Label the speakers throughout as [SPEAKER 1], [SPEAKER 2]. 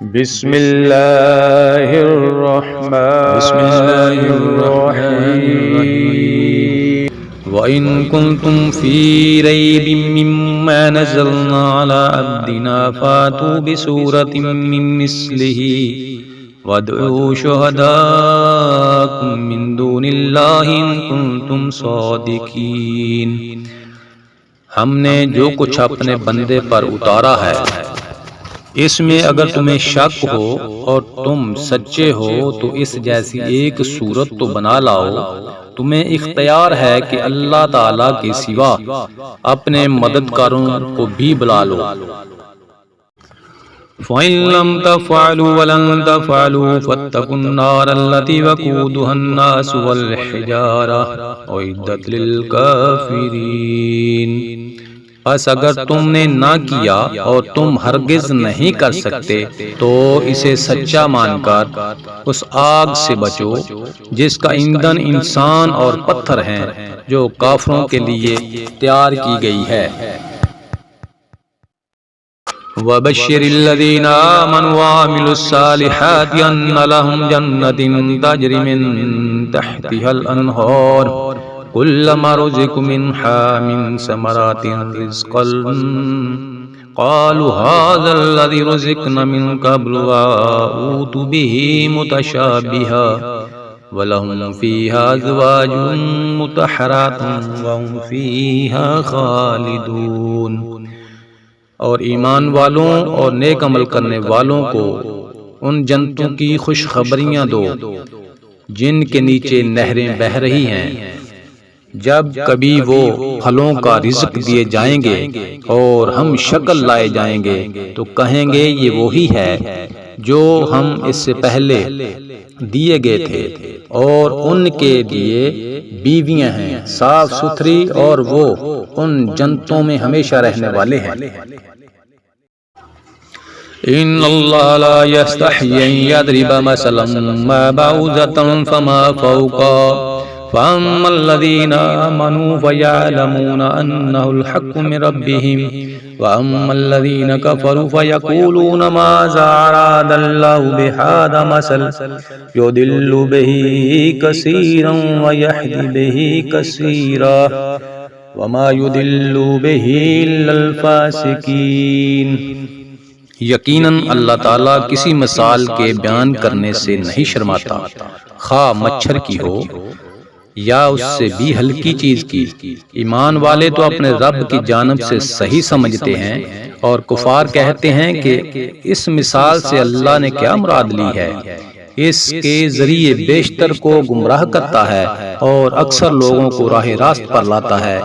[SPEAKER 1] بسم اللہ الرحمن الرحیم
[SPEAKER 2] وَإِن كُنتُمْ فِي رَيْبٍ مِّمَّا نَزَّلْنَا عَلَىٰ عَبْدِنَا فَأْتُوا بِسُورَةٍ مِّن مِّثْلِهِ وَادْعُوا شُهَدَاءَكُم مِّن دُونِ اللَّهِ إِن كُنتُمْ صَادِقِينَ۔ ہم نے جو کچھ اپنے بندے پر اتارا ہے اس میں اگر تمہیں شک ہو اور تم سچے ہو تو اس جیسی ایک صورت تو بنا لاؤ۔ تمہیں اختیار ہے کہ اللہ تعالیٰ کے سوا اپنے مددگاروں کو بھی بلا لو۔ فَإِن لَّمْ تَفْعَلُوا وَلَن تَفْعَلُوا فَاتَّقُوا النَّارَ الَّتِي وَقُودُهَا النَّاسُ وَالْحِجَارَةُ أُعِدَّتْ لِلْكَافِرِينَ۔ بس اگر تم نے نہ کیا اور تم ہرگز نہیں کر سکتے تو اسے سچا مان کر اس آگ سے بچو جس کا ایندھن انسان اور پتھر ہیں جو کافروں کے لیے تیار کی گئی ہے۔ وَبَشِّرِ الَّذِينَ آمَنُوا وَعَمِلُوا الصَّالِحَاتِ أَنَّ لَهُمْ جَنَّاتٍ تَجْرِي مِن تَحْتِهَا الْأَنْهَارُ كُلَّمَا رُزِقُوا مِنْهَا مِن ثَمَرَاتٍ رِزْقًا قَالُوا هَٰذَا الَّذِي رُزِقْنَا مِن قَبْلُ وَأُوتُوا بِهِ مُتَشَابِهًا وَلَهُمْ فِيهَا أَزْوَاجٌ مُّطَهَّرَةٌ وَهُمْ فِيهَا خَالِدُونَ۔ اور ایمان والوں اور نیک عمل کرنے والوں کو ان جنتوں کی خوشخبریاں دو جن کے نیچے نہریں بہہ رہی ہیں۔ جب کبھی وہ پھلوں کا رزق دیے جائیں گے اور ہم شکل لائے جائیں گے تو کہیں گے یہ وہی ہے جو ہم اس سے پہلے دیے گئے تھے، اور ان کے لیے بیویاں ہیں صاف ستھری اور وہ ان جنتوں میں ہمیشہ رہنے والے ہیں۔ ان اللہ لا یستحیی ان یضرب مثلا ما بعوضۃ فما فوقہا فأما الذین آمنوا فیعلمون انہ الحق من ربہم وأما الذین کفروا فیقولون ماذا اراد اللہ بہذا مثلا یضل بہ کثیرا ویہدی بہ کثیرا وما یضل بہ الا الفاسقین۔ یقیناً اللہ تعالیٰ کسی مثال کے بیان کرنے سے نہیں شرماتا، خواہ مچھر کی ہو یا اس سے بھی ہلکی چیز کی۔ ایمان والے تو اپنے رب کی جانب سے صحیح سمجھتے ہیں، اور کفار کہتے ہیں کہ اس مثال سے اللہ نے کیا مراد لی ہے۔ اس کے ذریعے بیشتر کو گمراہ کرتا ہے اور اکثر لوگوں کو راہ راست پر لاتا ہے،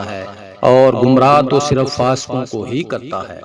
[SPEAKER 2] اور گمراہ تو صرف فاسقوں کو ہی کرتا ہے۔